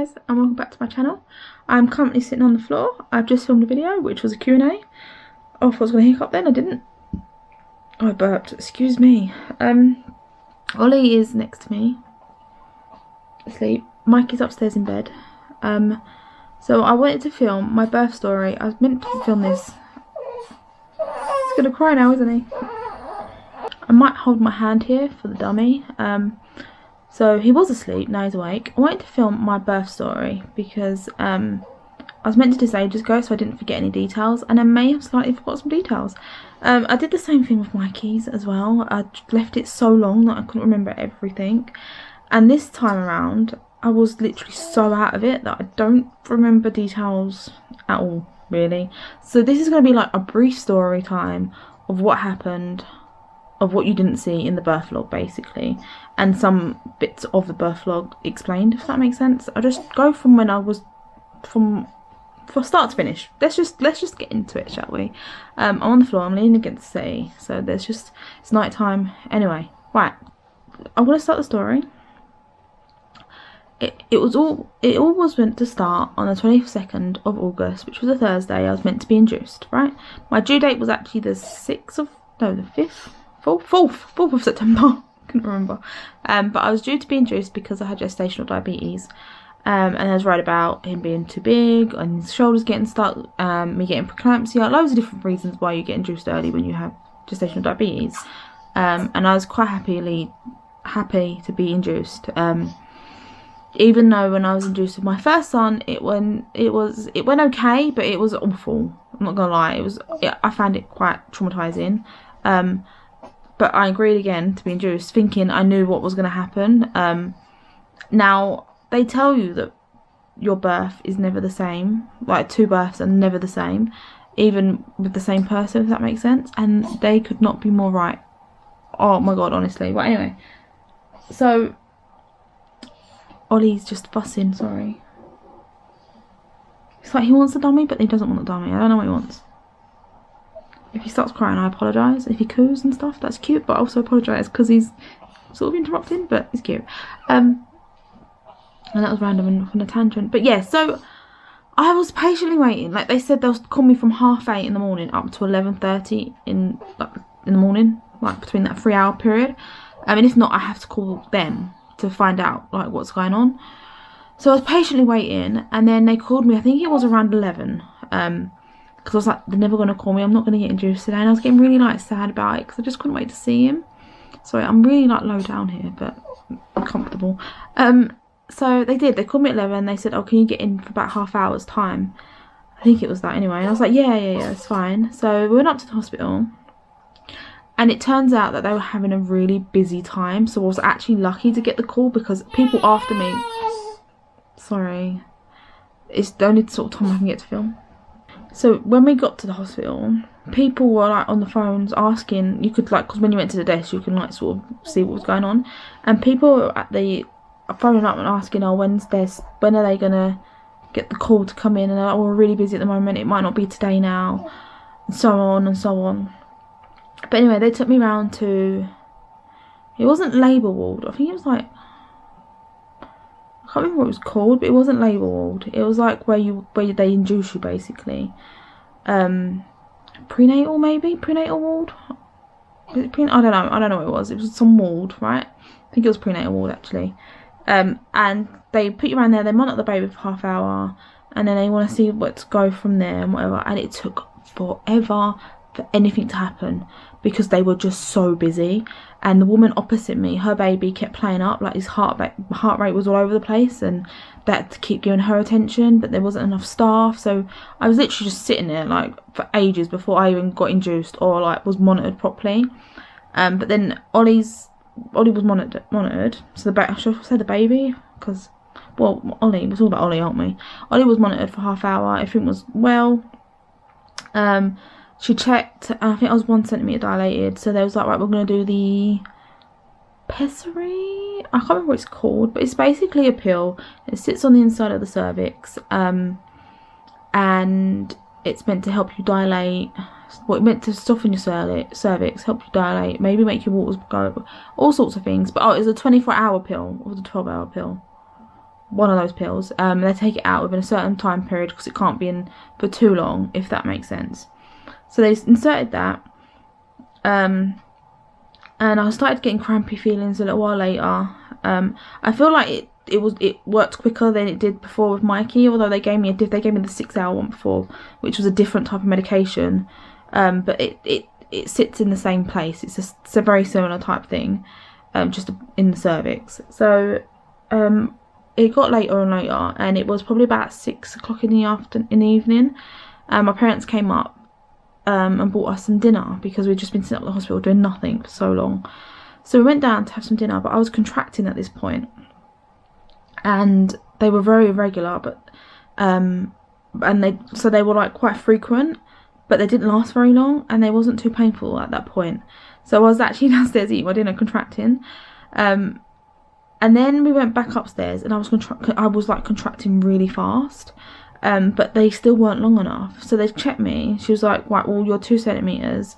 guys, and welcome back to my channel. I'm currently sitting on the floor. I've just filmed a video which was a Q&A. Oh, I thought I was going to hiccup then, I didn't. Oh, I burped, excuse me. Ollie is next to me, asleep. Mikey's upstairs in bed. So I wanted to film my birth story. I was meant to film this. He's going to cry now, isn't he? I might hold my hand here for the dummy. So he was asleep, now he's awake. I wanted to film my birth story because I was meant to do this ages ago, so I didn't forget any details, and I may have slightly forgot some details. I did the same thing with Mikey's as well. I left it so long that I couldn't remember everything, and this time around I was literally so out of it that I don't remember details at all, really. So this is going to be like a brief story time of what happened, of what you didn't see in the birth vlog, basically, and some bits of the birth vlog explained, if that makes sense. I'll just go from when I was, from start to finish. Let's just get into it, shall we? I'm on the floor, I'm leaning against the sea, so it's night time. Anyway, right, I want to start the story. It all was meant to start on the 22nd of August, which was a Thursday. I was meant to be induced, right? My due date was actually the 6th of, no, the 5th? 4th of September. Couldn't remember. But I was due to be induced because I had gestational diabetes. And I was right about him being too big, and his shoulders getting stuck, me getting preeclampsia, loads of different reasons why you get induced early when you have gestational diabetes. And I was quite happy to be induced. Even though when I was induced with my first son, it went okay, but it was awful. I'm not gonna lie, I found it quite traumatizing. But I agreed again to be induced, thinking I knew what was going to happen. Now, they tell you that your birth is never the same. Like, two births are never the same, even with the same person, if that makes sense. And they could not be more right. Oh my god, honestly. But anyway, so Ollie's just fussing, sorry. It's like he wants the dummy, but he doesn't want the dummy. I don't know what he wants. If he starts crying, I apologise. If he coos and stuff, that's cute, but I also apologise because he's sort of interrupting, but it's cute. And that was random and on a tangent. But yeah, so I was patiently waiting. Like they said, they'll call me from 8:30 in the morning up to 11:30 in the morning, like between that 3-hour period. And if not, I have to call them to find out like what's going on. So I was patiently waiting, and then they called me. I think it was around 11. Because I was like, they're never going to call me, I'm not going to get induced today. And I was getting really like sad about it because I just couldn't wait to see him. Sorry, I'm really like low down here, but I'm comfortable. So they called me at 11. They said, oh, can you get in for about half hour's time? I think it was that anyway. And I was like, yeah, it's fine. So we went up to the hospital, and it turns out that they were having a really busy time. So I was actually lucky to get the call because people after me, sorry, it's the only sort of time I can get to film. So when we got to the hospital, people were like on the phones asking, you could like, because when you went to the desk you can like sort of see what was going on, and people were at the phoning up and asking, oh, when are they gonna get the call to come in, and they're like, oh, we're really busy at the moment, it might not be today now, and so on and so on. But anyway, they took me round to, it wasn't labour ward, I think it was like, I can't remember what it was called, but it wasn't labour ward. It was like where they induce you, basically. Prenatal, maybe? Prenatal ward? I don't know what it was. It was some ward, right? I think it was prenatal ward, actually. And they put you around there, they monitor the baby for half hour, and then they want to see what to go from there and whatever. And it took forever for anything to happen because they were just so busy. And the woman opposite me, her baby kept playing up, like his heart rate was all over the place, and they had to keep giving her attention, but there wasn't enough staff. So I was literally just sitting there like for ages before I even got induced or like was monitored properly. But then Ollie was monitored. So I should say the baby, because well, Ollie, it's all about Ollie, aren't we? Ollie was monitored for half hour. Everything was well. She checked, and I think I was 1 centimetre dilated. So they was like, right, we're going to do the pessary. I can't remember what it's called, but it's basically a pill. It sits on the inside of the cervix, and it's meant to help you dilate. Well, it's meant to soften your cervix, help you dilate, maybe make your waters go, all sorts of things. But oh, it's a 24-hour pill, or was a 12-hour pill. one of those pills. They take it out within a certain time period because it can't be in for too long, if that makes sense. So they inserted that, and I started getting crampy feelings a little while later. I feel like it worked quicker than it did before with Mikey, although they gave me the 6-hour one before, which was a different type of medication. But it sits in the same place. It's a very similar type thing, just in the cervix. So it got later and later, and it was probably about 6 o'clock in the evening. My parents came up and bought us some dinner because we'd just been sitting up at the hospital doing nothing for so long. So we went down to have some dinner, but I was contracting at this point, and they were very irregular, but and they were like quite frequent, but they didn't last very long, and they wasn't too painful at that point. So I was actually downstairs eating my dinner, contracting, and then we went back upstairs, and I was like contracting really fast, but they still weren't long enough. So they checked me. She was like, right, well, you're 2 centimeters.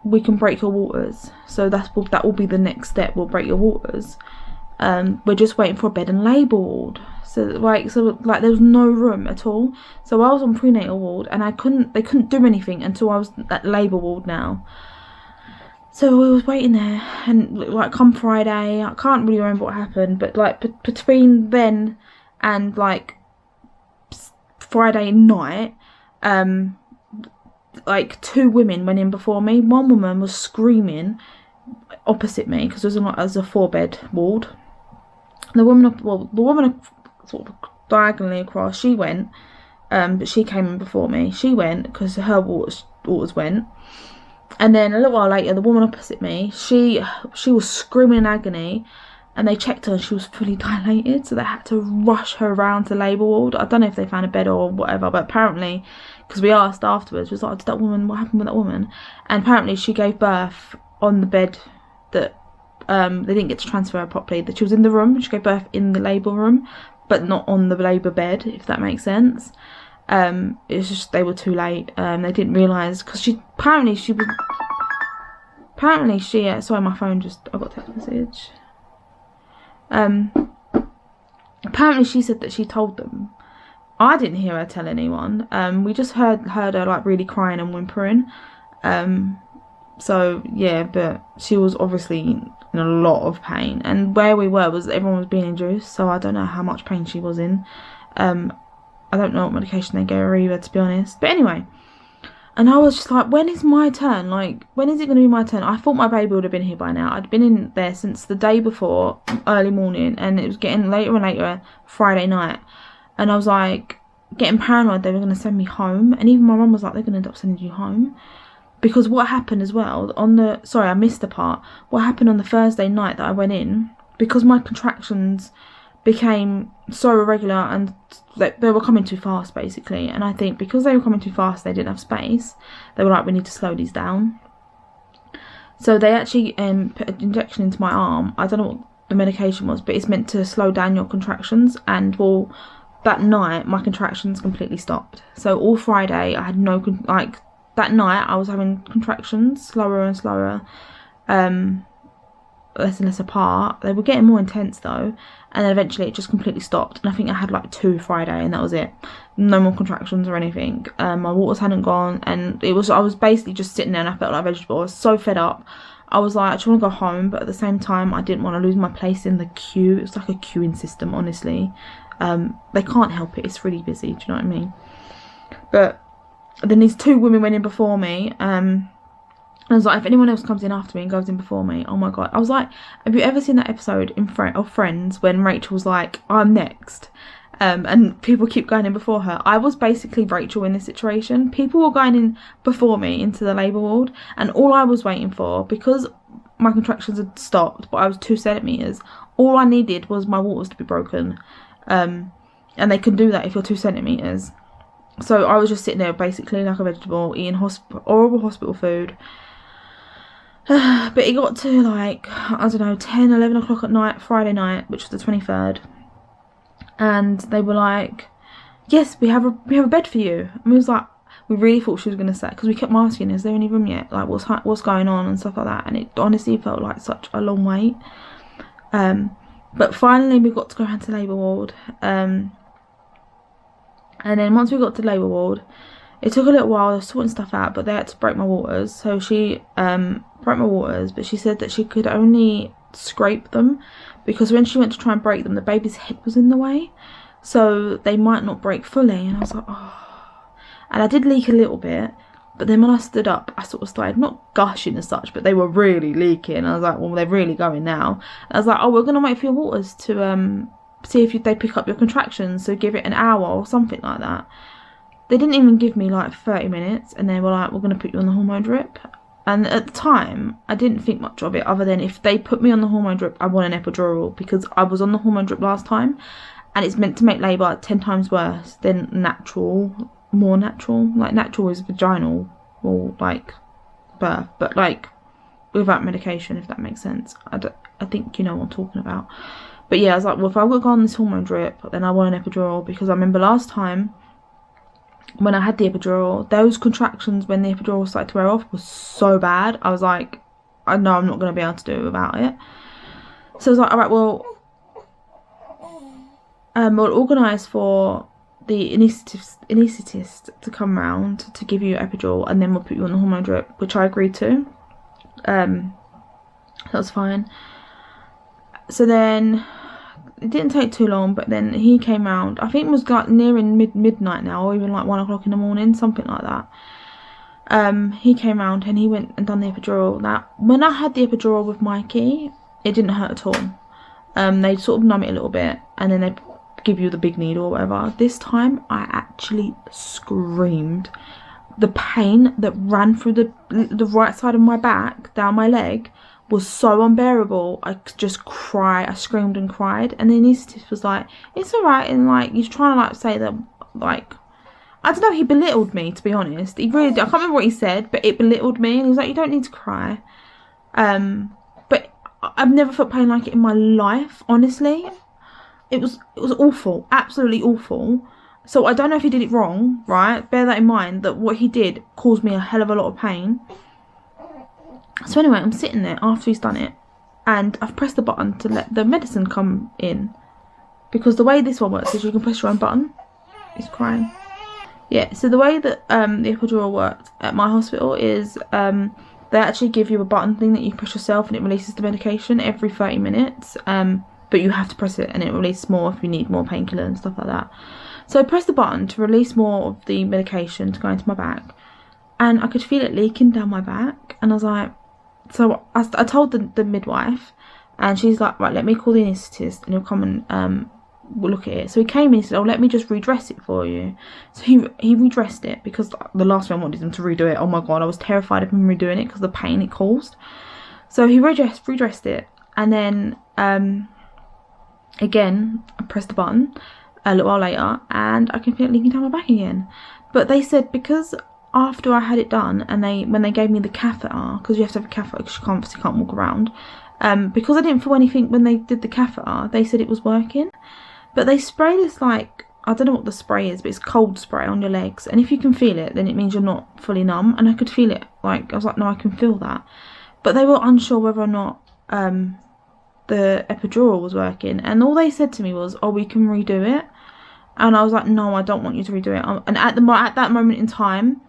We can break your waters. So that will be the next step. We'll break your waters. We're just waiting for a bed and labour ward. So there was no room at all. So I was on prenatal ward, and they couldn't do anything until I was at labour ward now. So we was waiting there, and like come Friday, I can't really remember what happened, but like between then and like Friday night, like 2 women went in before me. One woman was screaming opposite me because it was a 4-bed ward. The woman sort of diagonally across, she went, but she came in before me. She went because her waters went. And then a little while later, the woman opposite me, she was screaming in agony, and they checked her and she was fully dilated, so they had to rush her around to labour ward. I don't know if they found a bed or whatever, but apparently, because we asked afterwards, we was like, what happened with that woman? And apparently she gave birth on the bed that they didn't get to transfer her properly, that she was in the room. She gave birth in the labour room, but not on the labour bed, if that makes sense. It's just they were too late. They didn't realise, because apparently she sorry, my phone I got a text message. Apparently she said that she told them. I didn't hear her tell anyone. We just heard her like really crying and whimpering. So yeah, but she was obviously in a lot of pain, and where we were was everyone was being induced, so I don't know how much pain she was in. I don't know what medication they gave her either, to be honest. But anyway, and I was just like, when is my turn? Like, when is it going to be my turn? I thought my baby would have been here by now. I'd been in there since the day before, early morning, and it was getting later and later Friday night. And I was like, getting paranoid they were going to send me home. And even my mum was like, they're going to end up sending you home. Because what happened as well, sorry, I missed the part. What happened on the Thursday night that I went in, because my contractions became so irregular and they were coming too fast, basically. And I think because they were coming too fast, they didn't have space. They were like, we need to slow these down. So they actually put an injection into my arm. I don't know what the medication was, but it's meant to slow down your contractions. And well, that night my contractions completely stopped. So all Friday I had no that night I was having contractions slower and slower, less and less apart. They were getting more intense though, and then eventually it just completely stopped. And I think I had like 2 Friday, and that was it. No more contractions or anything. My waters hadn't gone, and I was basically just sitting there, and I felt like a vegetable. I was so fed up. I was like, I just want to go home, but at the same time I didn't want to lose my place in the queue. It was like a queuing system, honestly. They can't help it, it's really busy, do you know what I mean? But then these 2 women went in before me. I was like, if anyone else comes in after me and goes in before me, oh my god. I was like, have you ever seen that episode of Friends when Rachel was like, I'm next? And people keep going in before her. I was basically Rachel in this situation. People were going in before me into the labour ward, and all I was waiting for, because my contractions had stopped, but I was 2 centimetres, all I needed was my waters to be broken. And they can do that if you're 2 centimetres. So I was just sitting there basically like a vegetable, eating horrible hospital food. But it got to like, I don't know, 10, 11 o'clock at night, Friday night, which was the 23rd. And they were like, yes, we have a bed for you. And we was like, we really thought she was going to say, because we kept asking, is there any room yet? Like, what's going on and stuff like that. And it honestly felt like such a long wait. But finally we got to go around to labour ward, and then once we got to labour ward, it took a little while, sorting stuff out, but they had to break my waters. So she broke my waters, but she said that she could only scrape them because when she went to try and break them, the baby's head was in the way, so they might not break fully. And I was like, oh. And I did leak a little bit, but then when I stood up, I sort of started not gushing as such, but they were really leaking. I was like, well, they're really going now. And I was like, oh, we're gonna wait for your waters to see if they pick up your contractions, so give it an hour or something like that. They didn't even give me like 30 minutes, and they were like, we're going to put you on the hormone drip. And at the time, I didn't think much of it, other than if they put me on the hormone drip, I want an epidural, because I was on the hormone drip last time, and it's meant to make labour 10 times worse than natural, more natural. Like, natural is vaginal, or like birth, but like without medication, if that makes sense. I think you know what I'm talking about. But yeah, I was like, well, if I would go on this hormone drip, then I want an epidural, because I remember last time, when I had the epidural, those contractions when the epidural started to wear off was so bad. I was like, I know I'm not going to be able to do it without it. So I was like, alright, well, we'll organise for the anaesthetist to come round to give you epidural, and then we'll put you on the hormone drip, which I agreed to. That was fine. So then it didn't take too long, but then he came round. I think it was like nearing midnight now, or even like 1 o'clock in the morning, something like that. He came round and he went and done the epidural. Now, when I had the epidural with Mikey, it didn't hurt at all. They sort of numb it a little bit, and then they give you the big needle or whatever. This time, I actually screamed. The pain that ran through the right side of my back, down my leg, was so unbearable. I could just cry. I screamed and cried, and the anaesthetist was like, it's alright, and like he's trying to like say that, like, I don't know, he belittled me, to be honest. He really did. I can't remember what he said, but it belittled me, and he was like, you don't need to cry. But I've never felt pain like it in my life, honestly. It was awful, absolutely awful. So I don't know if he did it wrong, right? Bear that in mind, that what he did caused me a hell of a lot of pain. So anyway, I'm sitting there after he's done it, and I've pressed the button to let the medicine come in, because the way this one works is you can press your own button. He's crying. Yeah, so the way that the epidural worked at my hospital is they actually give you a button thing that you push yourself, and it releases the medication every 30 minutes. But you have to press it, and it releases more if you need more painkiller and stuff like that. So I pressed the button to release more of the medication to go into my back, and I could feel it leaking down my back, and I was like, so I told the midwife, and she's like, right, let me call the anaesthetist, and he'll come and we'll look at it. So he came in and said, oh, let me just redress it for you. So he redressed it, because the last time I wanted him to redo it, oh my god, I was terrified of him redoing it because of the pain it caused. So he redressed it, and then again I pressed the button a little while later, and I can feel it leaking down my back again. But they said, because after I had it done, and when they gave me the catheter, because you have to have a catheter because you obviously can't walk around, because I didn't feel anything when they did the catheter, they said it was working. But they spray this, like, I don't know what the spray is, but it's cold spray on your legs, and if you can feel it, then it means you're not fully numb. And I could feel it, like, I was like, no, I can feel that. But they were unsure whether or not the epidural was working, and all they said to me was, oh, we can redo it. And I was like, no, I don't want you to redo it. And at that moment in time,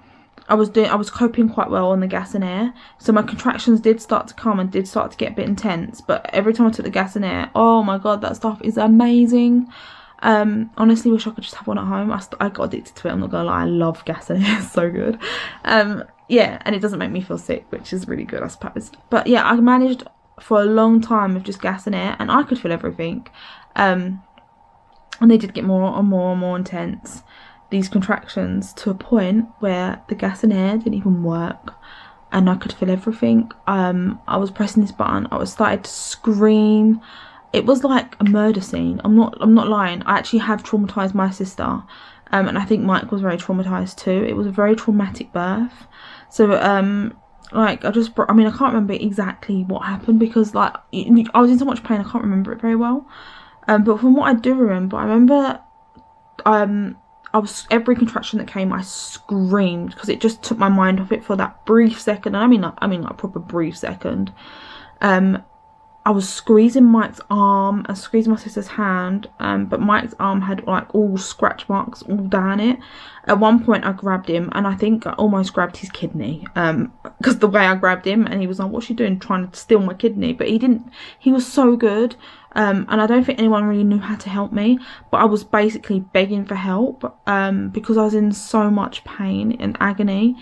I was coping quite well on the gas and air, so my contractions did start to come and did start to get a bit intense. But every time I took the gas and air, oh my god, that stuff is amazing. Honestly, wish I could just have one at home. I got addicted to it, I'm not gonna lie. I love gas and air, it's so good. Yeah, and it doesn't make me feel sick, which is really good, I suppose. But yeah, I managed for a long time with just gas and air, and I could feel everything. And they did get more and more and more intense, these contractions, to a point where the gas and air didn't even work, and I could feel everything. I was pressing this button, I was started to scream. It was like a murder scene. I'm not lying. I actually have traumatized my sister, and I think Mike was very traumatized too. It was a very traumatic birth. So like, I can't remember exactly what happened, because like I was in so much pain, I can't remember it very well. But from what I do remember, I remember every contraction that came, I screamed, because it just took my mind off it for that brief second. And I mean like a proper brief second. I was squeezing Mike's arm and squeezing my sister's hand, but Mike's arm had like all scratch marks all down it. At one point I grabbed him, and I think I almost grabbed his kidney, because the way I grabbed him, and he was like, what's she doing, trying to steal my kidney? But he didn't. He was so good, and I don't think anyone really knew how to help me, but I was basically begging for help, because I was in so much pain and agony,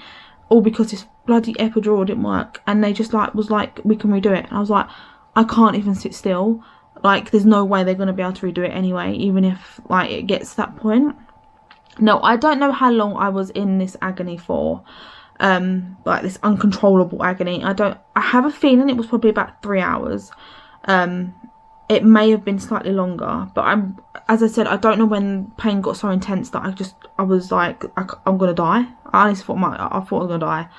all because this bloody epidural didn't work. And they just like was like, we can redo it, and I was like, I can't even sit still. Like, there's no way they're going to be able to redo it anyway, even if like it gets to that point. No, I don't know how long I was in this agony for, like this uncontrollable agony. I have a feeling it was probably about 3 hours. It may have been slightly longer, but as I said, I don't know when pain got so intense that I was like, I'm gonna die. I honestly thought I was gonna die.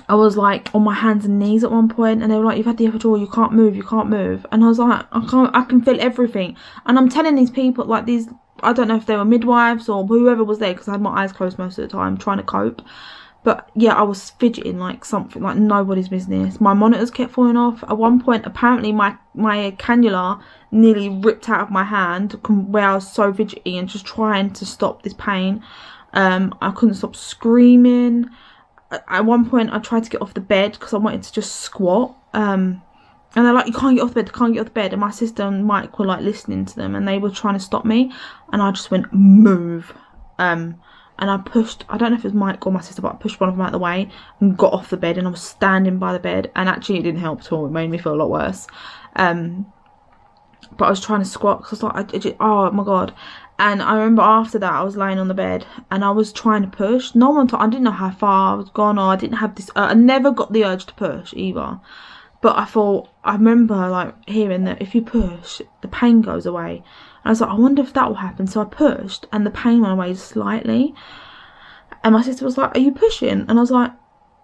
I was like on my hands and knees at one point, and they were like, you've had the epidural, you can't move. And I was like, I can feel everything. And I'm telling these people, like these, I don't know if they were midwives or whoever was there, because I had my eyes closed most of the time trying to cope. But yeah, I was fidgeting like something, like nobody's business. My monitors kept falling off. At one point, apparently my cannula nearly ripped out of my hand, where I was so fidgety and just trying to stop this pain. I couldn't stop screaming. At one point I tried to get off the bed because I wanted to just squat, and they're like, you can't get off the bed, and my sister and Mike were like listening to them, and they were trying to stop me, and I just went, move, and I pushed, I don't know if it was Mike or my sister, but I pushed one of them out of the way and got off the bed, and I was standing by the bed, and actually it didn't help at all. It made me feel a lot worse. But I was trying to squat because I was like, oh my god. And I remember after that I was laying on the bed and I was trying to push. I didn't know how far I was gone, or I didn't have this, I never got the urge to push either. But I remember like hearing that if you push, the pain goes away. And I was like, I wonder if that will happen. So I pushed and the pain went away slightly. And my sister was like, are you pushing? And I was like,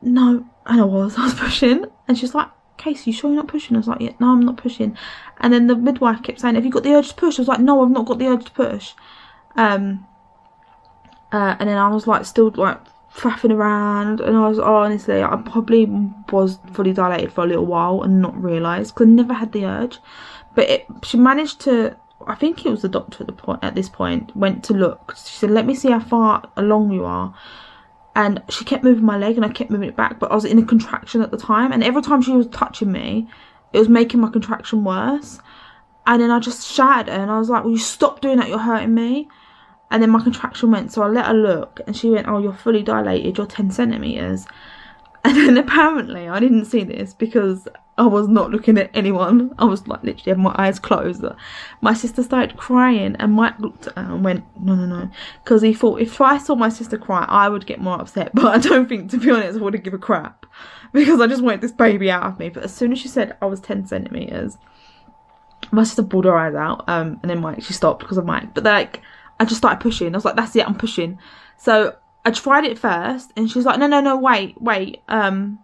no. And I was pushing. And she's like, Casey, you sure you're not pushing? I was like, yeah, no, I'm not pushing. And then the midwife kept saying, have you got the urge to push? I was like, no, I've not got the urge to push. And then I was like still like faffing around, and I was honestly, I probably was fully dilated for a little while and not realised, because I never had the urge. But she managed to, I think it was the doctor at this point went to look. She said, let me see how far along you are. And she kept moving my leg and I kept moving it back, but I was in a contraction at the time, and every time she was touching me it was making my contraction worse. And then I just shouted at her and I was like, will you stop doing that, you're hurting me. And then my contraction went, so I let her look and she went, oh, you're fully dilated, you're 10 centimetres. And then apparently I didn't see this because I was not looking at anyone. I was like literally having my eyes closed. My sister started crying and Mike looked at her and went, no. Because he thought if I saw my sister cry, I would get more upset. But I don't think, to be honest, I wouldn't give a crap. Because I just wanted this baby out of me. But as soon as she said I was 10 centimetres, my sister pulled her eyes out. And then she stopped because of Mike. But like, I just started pushing. I was like, that's it, I'm pushing. So I tried it first and she was like, no, wait. And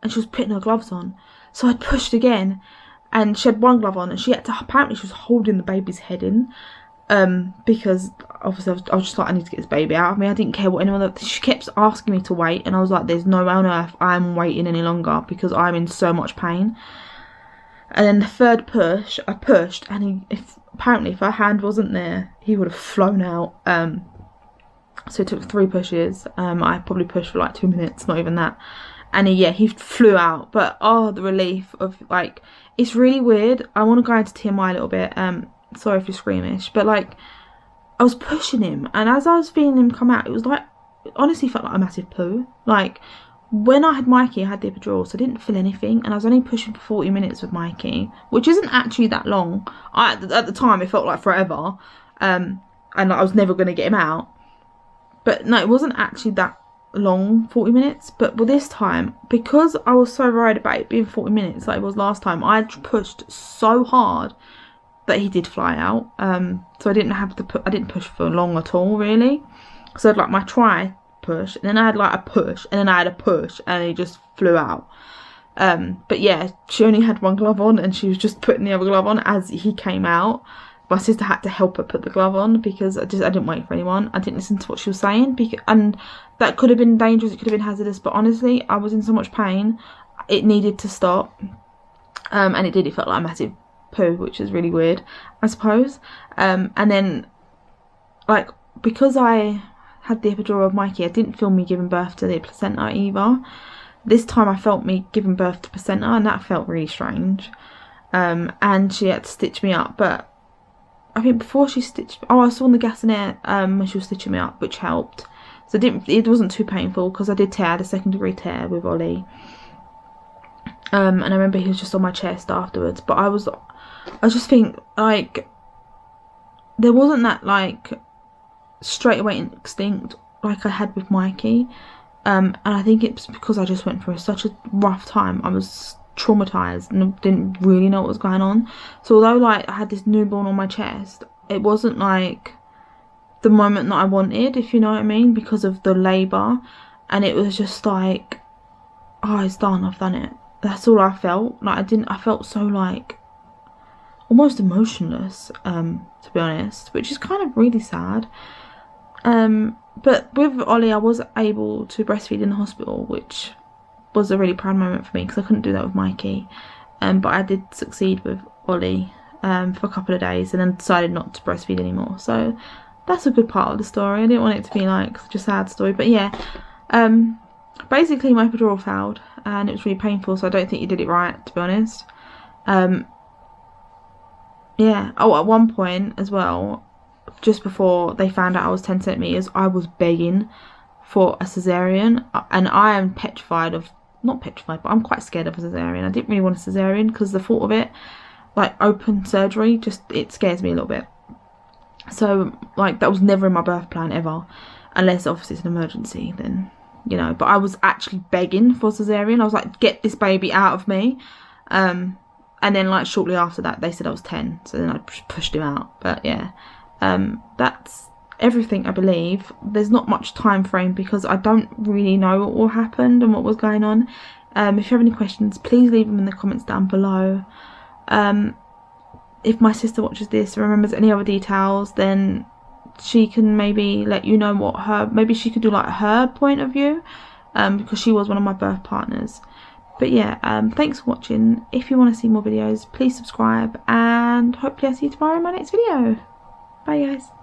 she was putting her gloves on. So I pushed again and she had one glove on and she had to, apparently she was holding the baby's head in, because obviously I was just like, I need to get this baby out of me. I didn't care what anyone, she kept asking me to wait and I was like, there's no way on earth I'm waiting any longer because I'm in so much pain. And then the third push, I pushed and apparently if her hand wasn't there, he would have flown out. So it took 3 pushes. I probably pushed for like 2 minutes, not even that. And he flew out. But the relief of like, it's really weird. I want to go into TMI a little bit. Sorry if you're squeamish, but like, I was pushing him, and as I was feeling him come out, it was like, it honestly felt like a massive poo. Like when I had Mikey, I had the epidural, so I didn't feel anything, and I was only pushing for 40 minutes with Mikey, which isn't actually that long. At the time, it felt like forever, and like, I was never going to get him out. But no, it wasn't actually that long, 40 minutes. But with this time, because I was so worried about it being 40 minutes like it was last time, I pushed so hard that he did fly out. So I didn't have to I didn't push for long at all, really. So I had like my try push, and then I had like a push, and then I had a push, and he just flew out. But yeah, she only had one glove on, and she was just putting the other glove on as he came out. My sister had to help her put the glove on because I didn't wait for anyone. I didn't listen to what she was saying, and that could have been dangerous, it could have been hazardous, but honestly, I was in so much pain, it needed to stop. and it felt like a massive poo, which is really weird, I suppose. And then, like, because I had the epidural of Mikey, I didn't feel me giving birth to the placenta either. This time I felt me giving birth to placenta, and that felt really strange. And she had to stitch me up, but I think before she stitched, I was on the gas and air when she was stitching me up, which helped. So it wasn't too painful, because I did tear, the 2nd degree tear with Ollie. And I remember he was just on my chest afterwards, but I just think, like, there wasn't that, like, straight away instinct like I had with Mikey. And I think it's because I just went through such a rough time. I was traumatized and didn't really know what was going on. So although, like, I had this newborn on my chest, it wasn't like the moment that I wanted, if you know what I mean, because of the labour. And it was just like, oh, it's done, I've done it. That's all I felt. Like, I felt so, like, almost emotionless, to be honest, which is kind of really sad. But with Ollie, I was able to breastfeed in the hospital, which was a really proud moment for me, because I couldn't do that with Mikey. But I did succeed with Ollie for a couple of days, and then decided not to breastfeed anymore. So that's a good part of the story. I didn't want it to be like such a sad story, but yeah. Basically my epidural failed, and it was really painful, so I don't think you did it right, to be honest. Yeah. Oh, at one point as well, just before they found out I was 10 centimeters, I was begging for a cesarean, and I am petrified of, not petrified, but I'm quite scared of a cesarean. I didn't really want a cesarean because the thought of it, like open surgery, just, it scares me a little bit. So, like, that was never in my birth plan ever, unless obviously it's an emergency, then, you know. But I was actually begging for a cesarean. I was like, get this baby out of me. And then, like, shortly after that, they said I was 10, so then I pushed him out. But yeah, that's everything, I believe. There's not much time frame because I don't really know what all happened and what was going on. If you have any questions, please leave them in the comments down below. If my sister watches this and remembers any other details, then she can maybe let you know what maybe she could do, like, her point of view, because she was one of my birth partners. But yeah, thanks for watching. If you want to see more videos, please subscribe, and hopefully I'll see you tomorrow in my next video. Bye guys.